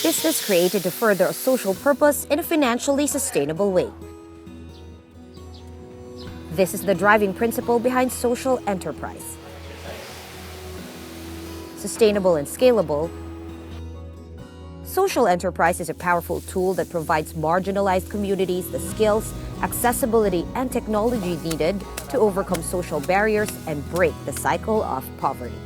business created to further a social purpose in a financially sustainable way. This is the driving principle behind social enterprise. Sustainable and scalable, social enterprise is a powerful tool that provides marginalized communities the skills, accessibility, and technology needed to overcome social barriers and break the cycle of poverty.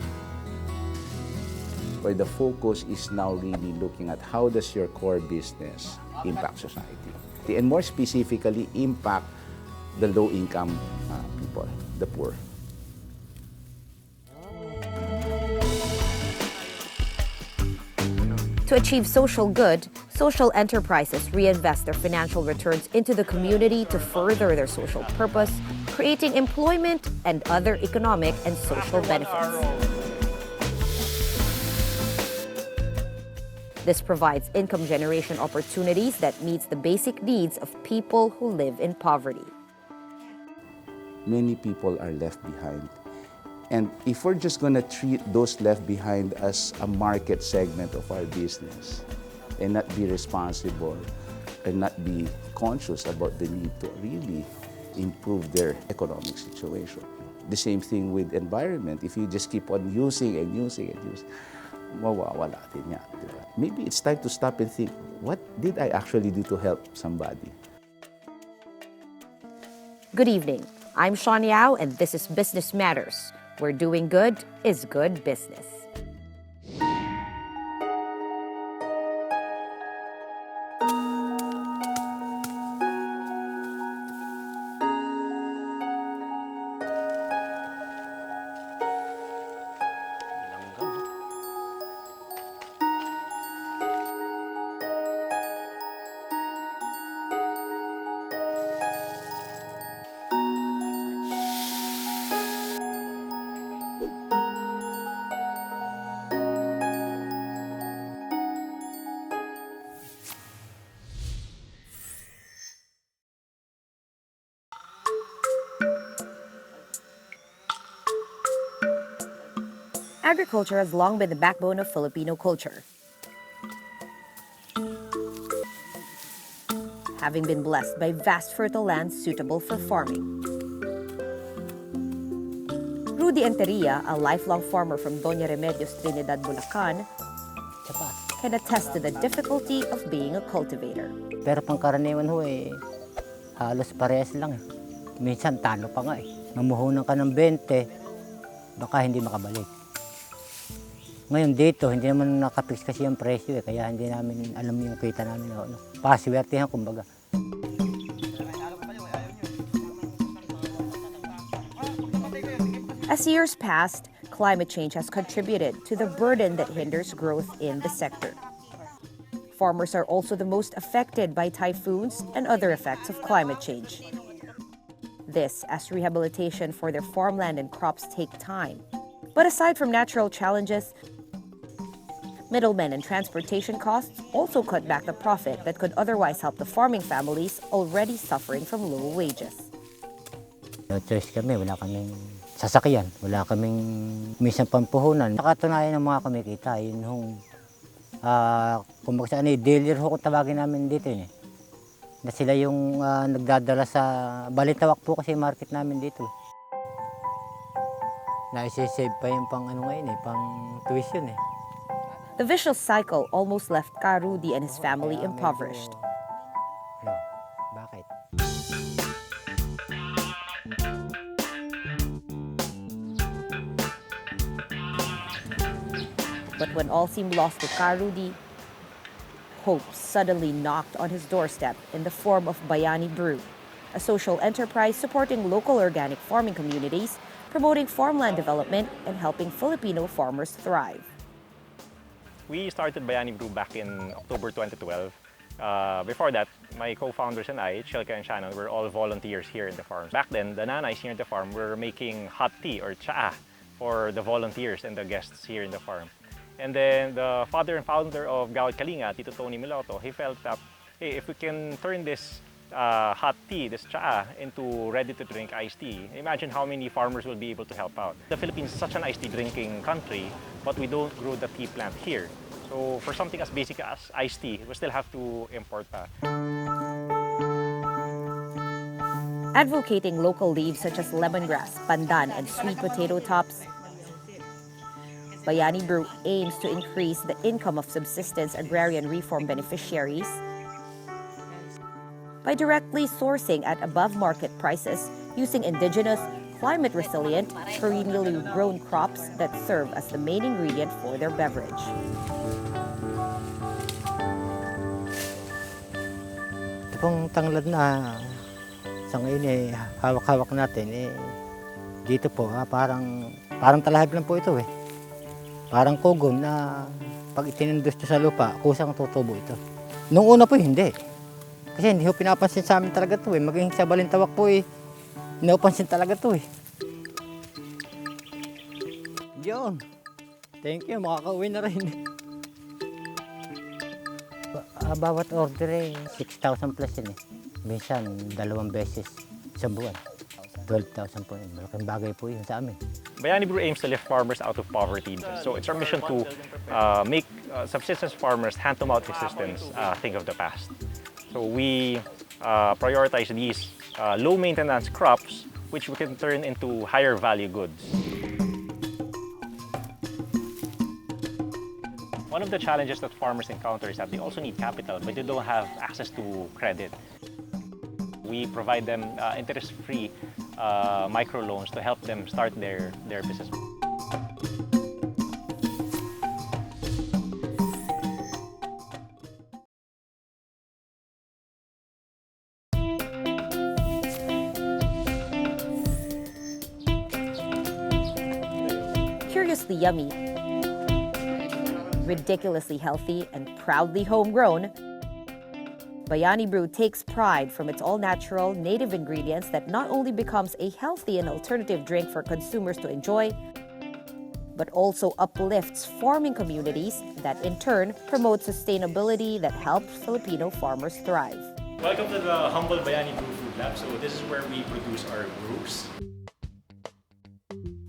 Where the focus is now really looking at how does your core business impact society, and more specifically impact the low-income people, the poor. To achieve social good, social enterprises reinvest their financial returns into the community to further their social purpose, creating employment and other economic and social benefits. This provides income generation opportunities that meets the basic needs of people who live in poverty. Many people are left behind. And if we're just going to treat those left behind as a market segment of our business and not be responsible and not be conscious about the need to really improve their economic situation. The same thing with environment. If you just keep on using and using and using, mawawala din yan, di ba? Maybe it's time to stop and think, what did I actually do to help somebody? Good evening. I'm Sean Yao, and this is Business Matters, where doing good is good business. Agriculture has long been the backbone of Filipino culture. Having been blessed by vast fertile lands suitable for farming. Rudy Enteria, a lifelong farmer from Doña Remedios, Trinidad, Bulacan, can attest to the difficulty of being a cultivator. Pero pangkaraniwan ho halos parehas lang eh. Minsan talo pa nga eh. Mamuhunan ka ng 20, baka hindi makabalik. Ngayon dito, hindi naman nakapix kasi yung presyo eh, kaya hindi namin alam yung kita namin. No? Paswertehan kumbaga. As years passed, climate change has contributed to the burden that hinders growth in the sector. Farmers are also the most affected by typhoons and other effects of climate change. This as rehabilitation for their farmland and crops take time. But aside from natural challenges, middlemen and transportation costs also cut back the profit that could otherwise help the farming families already suffering from low wages. No choice kami, wala kaming sasakyan, wala kaming minsan pampuhunan. Nakatunayan ng mga kumikita, yun hong kumbaga dealer ho kung tawagin namin dito eh. Na sila yung nagdadala sa Balintawak po kasi market namin dito. Naisisave pa yung pang ano ngayon eh, pang tuition eh. The vicious cycle almost left Ka Rudy and his family impoverished. Bakit? But when all seemed lost to Ka Rudy, hope suddenly knocked on his doorstep in the form of Bayani Brew, a social enterprise supporting local organic farming communities, promoting farmland development and helping Filipino farmers thrive. We started Bayani Brew back in October 2012. Before that, my co-founders and I, Chelka and Shannon, were all volunteers here in the farm. Back then, the nanays here in the farm were making hot tea or cha for the volunteers and the guests here in the farm. And then the father and founder of Gawad Kalinga, Tito Tony Miloto, he felt that, hey, if we can turn this hot tea, this cha, into ready-to-drink iced tea, imagine how many farmers will be able to help out. The Philippines is such an iced tea drinking country, but we don't grow the tea plant here. So for something as basic as iced tea, we still have to import that. Advocating local leaves such as lemongrass, pandan, and sweet potato tops, Bayani Brew aims to increase the income of subsistence agrarian reform beneficiaries by directly sourcing at above market prices using indigenous, climate-resilient, perennially grown crops that serve as the main ingredient for their beverage. Ito pong tanglad na sa ngayon hawak-hawak natin dito po parang talahib lang po ito Parang kugom na pag itinindus sa lupa, kusang tutubo ito. Nung una po hindi. Kasi hindi ko pinapansin sa amin talaga ito Maging sa Balintawak po pinapansin talaga ito Yun. Thank you, makakauwi na rin. Bawat order 6,000 plus yun Minsan, 2 beses sa buwan. 12,000 po yun. Malaking bagay po yun sa amin. Bayani Brew aims to lift farmers out of poverty. So it's our mission to make subsistence farmers hand-to-mouth existence think of the past. So we prioritize these low-maintenance crops which we can turn into higher-value goods. One of the challenges that farmers encounter is that they also need capital, but they don't have access to credit. We provide them interest-free microloans to help them start their business. Curiously yummy, ridiculously healthy, and proudly homegrown, Bayani Brew takes pride from its all-natural, native ingredients that not only becomes a healthy and alternative drink for consumers to enjoy, but also uplifts farming communities that in turn promote sustainability that helps Filipino farmers thrive. Welcome to the humble Bayani Brew Food Lab. So this is where we produce our brews.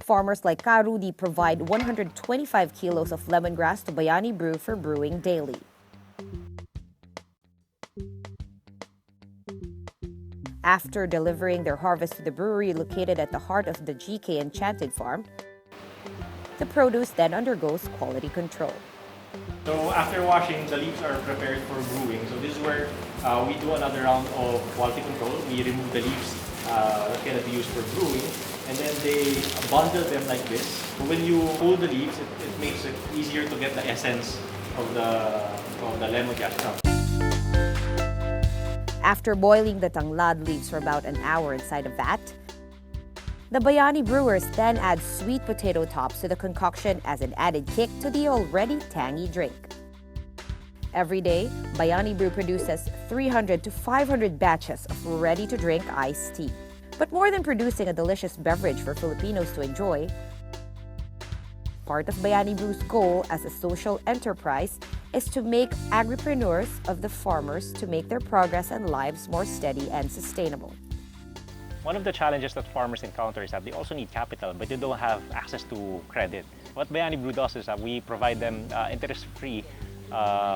Farmers like Ka Rudy provide 125 kilos of lemongrass to Bayani Brew for brewing daily. After delivering their harvest to the brewery located at the heart of the GK Enchanted Farm, the produce then undergoes quality control. So after washing, the leaves are prepared for brewing. So this is where we do another round of quality control. We remove the leaves that cannot be used for brewing, and then they bundle them like this. So when you pull the leaves, it makes it easier to get the essence of the lemongrass cup. After boiling the tanglad leaves for about an hour inside a vat, the Bayani brewers then add sweet potato tops to the concoction as an added kick to the already tangy drink. Every day, Bayani Brew produces 300 to 500 batches of ready-to-drink iced tea. But more than producing a delicious beverage for Filipinos to enjoy, part of Bayani Brew's goal as a social enterprise is to make agripreneurs of the farmers to make their progress and lives more steady and sustainable. One of the challenges that farmers encounter is that they also need capital, but they don't have access to credit. What Bayani Brew does is that we provide them interest-free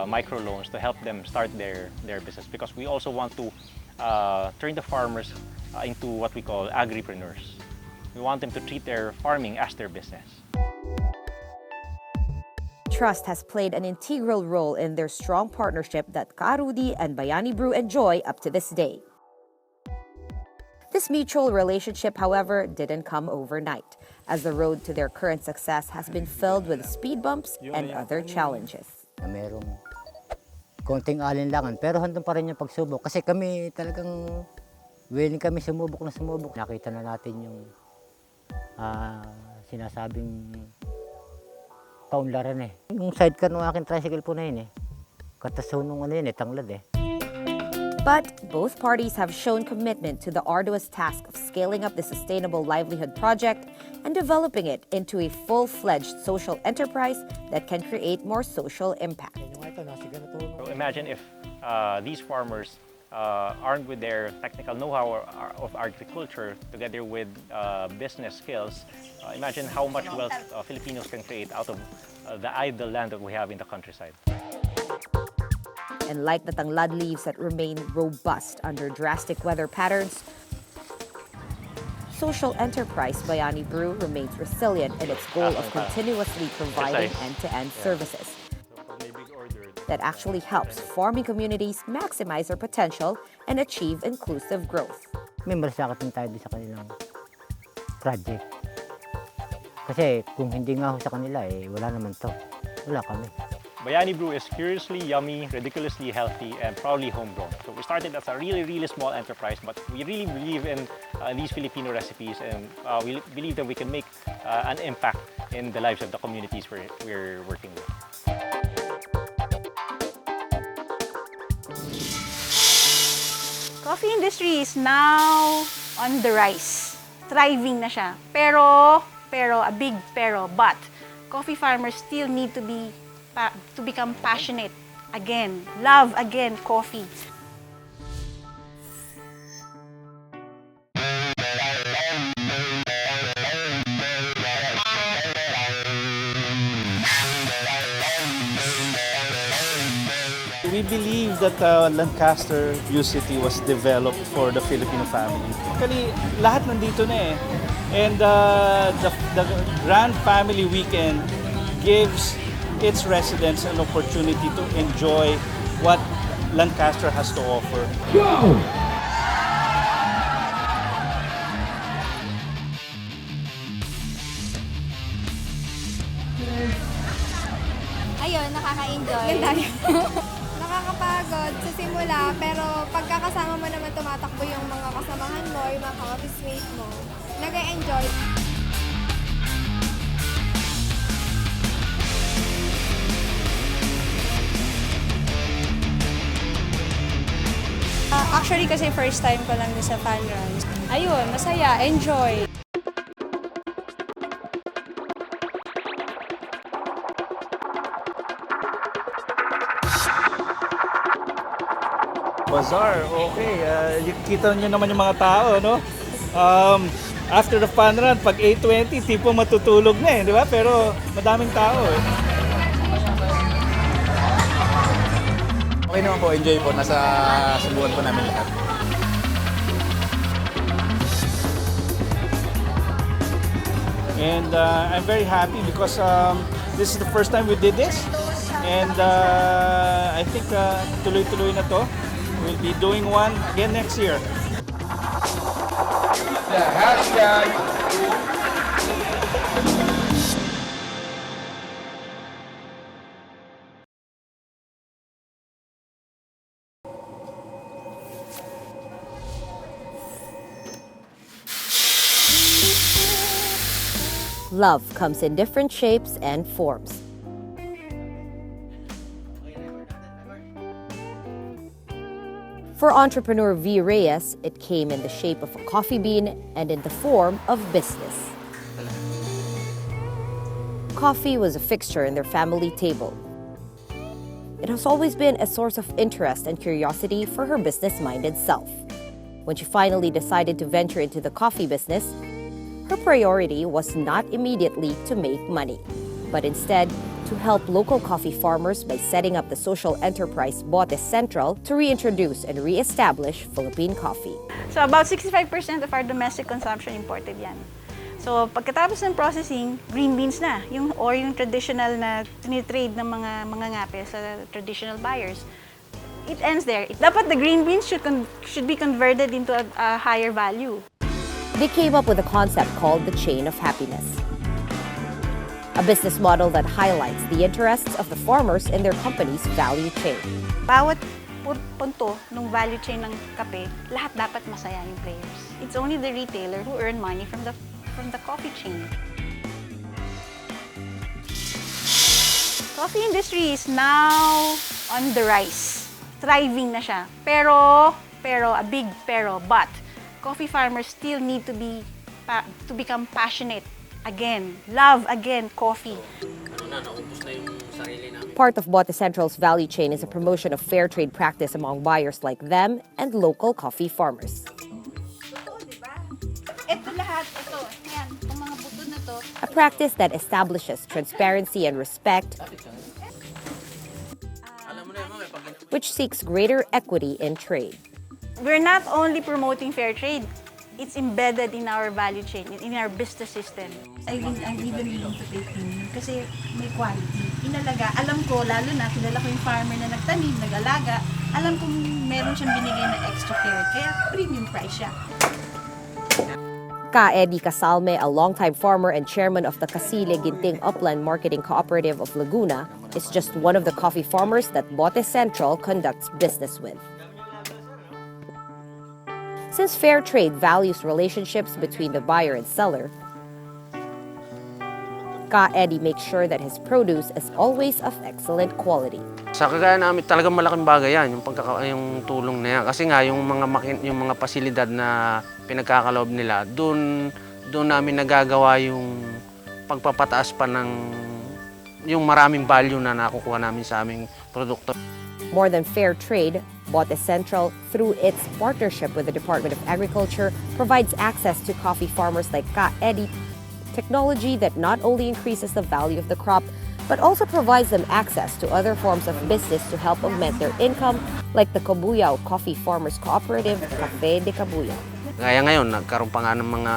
microloans to help them start their business, because we also want to turn the farmers into what we call agripreneurs. We want them to treat their farming as their business. Trust has played an integral role in their strong partnership that Ka Rudy and Bayani Brew enjoy up to this day. This mutual relationship, however, didn't come overnight, as the road to their current success has been filled with speed bumps and other challenges. Na merong konting alinlangan, pero handang pa rin yung pagsubok. Kasi kami talagang willing kami sumubok na sumubok. Nakita na natin yung sinasabing kaunlaran Yung sidecar ng aking tricycle po na yun Katasunong tanglad But both parties have shown commitment to the arduous task of scaling up the Sustainable Livelihood Project and developing it into a full-fledged social enterprise that can create more social impact. So imagine if these farmers armed with their technical know-how of agriculture, together with business skills, imagine how much wealth Filipinos can create out of the idle land that we have in the countryside. And like the tanglad leaves that remain robust under drastic weather patterns, social enterprise Bayani Brew remains resilient in its goal of continuously providing end-to-end services that actually helps farming communities maximize their potential and achieve inclusive growth. May malasakit din tayo din sa kanilang project. Kasi kung hindi nga ho sa kanila, wala naman to. Wala kami. Bayani Brew is curiously yummy, ridiculously healthy, and proudly homegrown. So we started as a really, really small enterprise, but we really believe in these Filipino recipes, and we believe that we can make an impact in the lives of the communities we're working with. Coffee industry is now on the rise. Thriving na siya. Pero, a big but, coffee farmers still need to become passionate again, love again coffee. We believe that Lancaster U-City was developed for the Filipino family. Actually, lahat nandito na eh. And the Grand Family Weekend gives its residents an opportunity to enjoy what Lancaster has to offer. Ayun, nakaka-enjoy. Nakakapagod sa simula, pero pagkakasama mo naman tumatakbo yung mga kasamahan mo, yung mga ka-office mate mo, nag-enjoy. Actually kasi first time ko lang din sa Fun Runs. Ayun, masaya, enjoy. Bazaar, okay. Kita nyo naman yung mga tao, no? After the fun run, pag 8:20, tipo matutulog na di ba? Pero madaming tao eh. Okay naman po, enjoy po. Nasa subukan po namin lahat. And I'm very happy because this is the first time we did this. And I think tuloy-tuloy na to. We'll be doing one again next year. Love comes in different shapes and forms. For entrepreneur V. Reyes, it came in the shape of a coffee bean and in the form of business. Coffee was a fixture in their family table. It has always been a source of interest and curiosity for her business-minded self. When she finally decided to venture into the coffee business, her priority was not immediately to make money, but instead to help local coffee farmers by setting up the social enterprise Bote Central to reintroduce and re-establish Philippine coffee. So about 65% of our domestic consumption imported yan. So pagkatapos ng processing, green beans na, yung traditional na tinitrade ng mga ngape sa traditional buyers. It ends there. Dapat the green beans should be converted into a higher value. They came up with a concept called the Chain of Happiness, a business model that highlights the interests of the farmers in their company's value chain. Bawat punto ng value chain ng kape, lahat dapat masaya yung players. It's only the retailer who earn money from the coffee chain. Coffee industry is now on the rise. Thriving na siya. Pero, a big but, coffee farmers still need to become passionate again, love again coffee. Naubos na yung sarili namin. Part of Bote Central's value chain is a promotion of fair trade practice among buyers like them and local coffee farmers. Ito lahat, ito. Yan, itong mga buto na to. A practice that establishes transparency and respect, which seeks greater equity in trade. We're not only promoting fair trade, it's embedded in our value chain, in our business system. I'm even willing to pay premium kasi may quality. Inalaga, alam ko, lalo na kilala ko yung farmer na nagtanim, nag-alaga, alam kong meron siyang binigay na extra care, kaya premium price siya. Ka Eddie Casalme, a longtime farmer and chairman of the Casile Ginting Upland Marketing Cooperative of Laguna, is just one of the coffee farmers that Bote Central conducts business with. Since fair trade values relationships between the buyer and seller, Ka Eddie makes sure that his produce is always of excellent quality. Sa kagaya namin talagang malaking bagay yan, yung tulong na yan. Kasi nga yung mga pasilidad na pinagkakaloob nila, doon namin nagagawa yung pagpapataas pa ng yung maraming value na nakukuha namin sa aming produkto. More than fair trade, Bote Central, through its partnership with the Department of Agriculture, provides access to coffee farmers like Ka Eddie, technology that not only increases the value of the crop, but also provides them access to other forms of business to help augment their income, like the Cabuyao Coffee Farmers Cooperative, Cafe de Cabuyao. Kaya ngayon, nagkaroon pa nga ng mga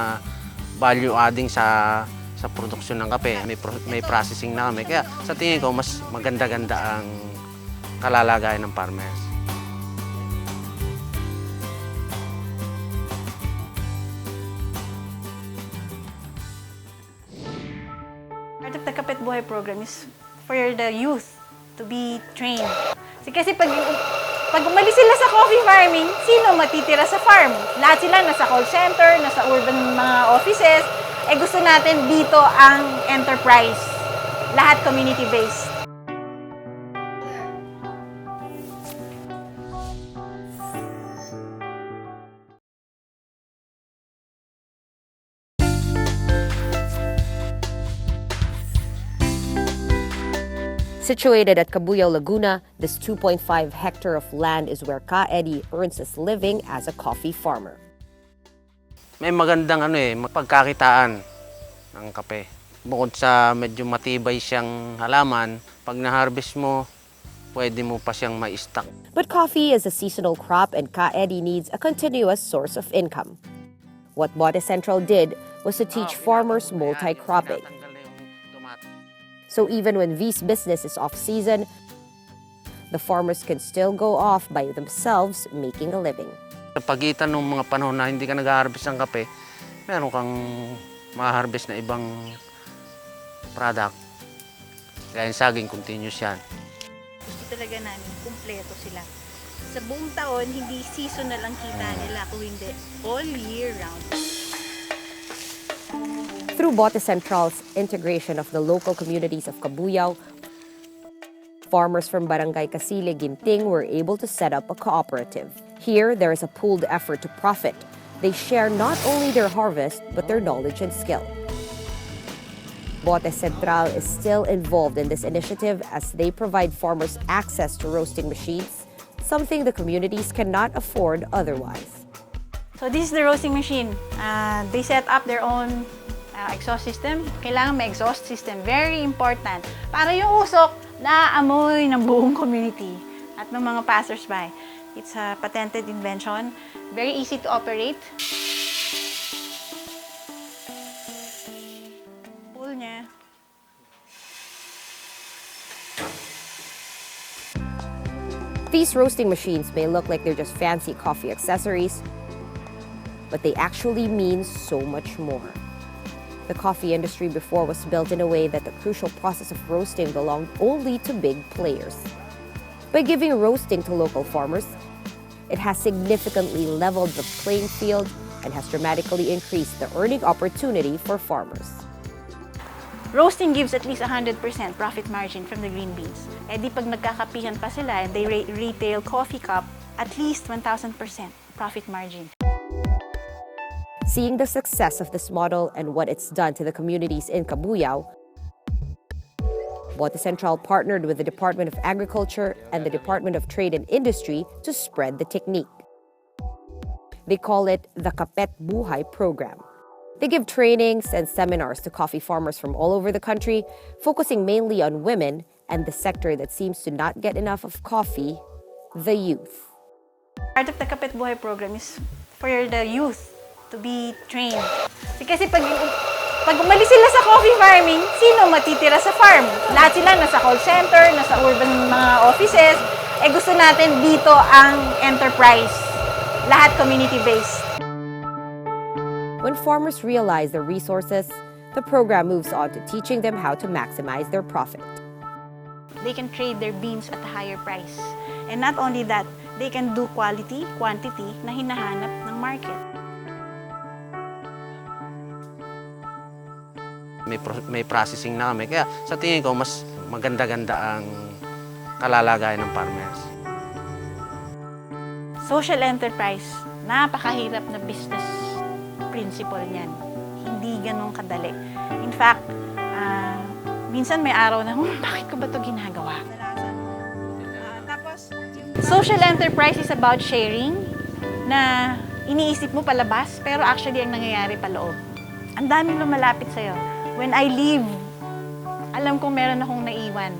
value adding sa produksyon ng kape. May processing na kami. Kaya sa tingin ko, mas maganda-ganda ang kalalagayan ng farmers. Part of the Kapit Buhay program is for the youth to be trained. Kasi pag umalis sila sa coffee farming, sino matitira sa farm? Lahat sila nasa call center, nasa urban mga offices. Gusto natin dito ang enterprise. Lahat community-based. Situated at Cabuyao, Laguna, this 2.5 hectare of land is where Ka Eddie earns his living as a coffee farmer. May magandang pagkakitaan ng kape. Bukod sa medyo matibay siyang halaman, pag na-harvest mo, pwede mo pa siyang ma-stock. But coffee is a seasonal crop and Ka Eddie needs a continuous source of income. What Bote Central did was to teach farmers multi-cropping. So even when V's business is off-season, the farmers can still go off by themselves making a living. Sa pagitan ng mga panahon na hindi ka nag-harvest ng kape, meron kang ma-harvest na ibang product. Gaya saging, continuous yan. Gusto talaga namin, kumpleto sila. Sa buong taon, hindi seasonal ang kita nila, kung hindi all year round. Through Bote Central's integration of the local communities of Cabuyao, farmers from Barangay Casile Ginting were able to set up a cooperative. Here, there is a pooled effort to profit. They share not only their harvest, but their knowledge and skill. Bote Central is still involved in this initiative as they provide farmers access to roasting machines, something the communities cannot afford otherwise. So this is the roasting machine. They set up their own exhaust system. Kailangan may exhaust system. Very important. Para yung usok naaamoy ng buong community at ng mga passers-by. It's a patented invention. Very easy to operate. Pull niya. These roasting machines may look like they're just fancy coffee accessories, but they actually mean so much more. The coffee industry before was built in a way that the crucial process of roasting belonged only to big players. By giving roasting to local farmers, it has significantly leveled the playing field and has dramatically increased the earning opportunity for farmers. Roasting gives at least 100% profit margin from the green beans. Di pag nagkakapihan pa sila and they retail coffee cup, at least 1,000% profit margin. Seeing the success of this model and what it's done to the communities in Cabuyao, Bote Central partnered with the Department of Agriculture and the Department of Trade and Industry to spread the technique. They call it the Kapet Buhay program. They give trainings and seminars to coffee farmers from all over the country, focusing mainly on women and the sector that seems to not get enough of coffee, the youth. Part of the Kapet Buhay program is for the youth to be trained. Kasi pag umalis sila sa coffee farming, sino matitira sa farm? Lahat sila nasa call center, nasa urban mga offices. Gusto natin dito ang enterprise. Lahat community-based. When farmers realize their resources, the program moves on to teaching them how to maximize their profit. They can trade their beans at a higher price. And not only that, they can do quality, quantity na hinahanap ng market. May processing na kami. Kaya sa tingin ko, mas maganda-ganda ang kalalagayan ng farmers. Social enterprise, napakahirap na business principle niyan. Hindi ganun kadali. In fact, minsan may araw na, bakit ko ba ito ginagawa? Social enterprise is about sharing na iniisip mo palabas, pero actually ang nangyayari paloob. Ang daming lumalapit sa'yo. When I leave, alam kong meron akong naiwan.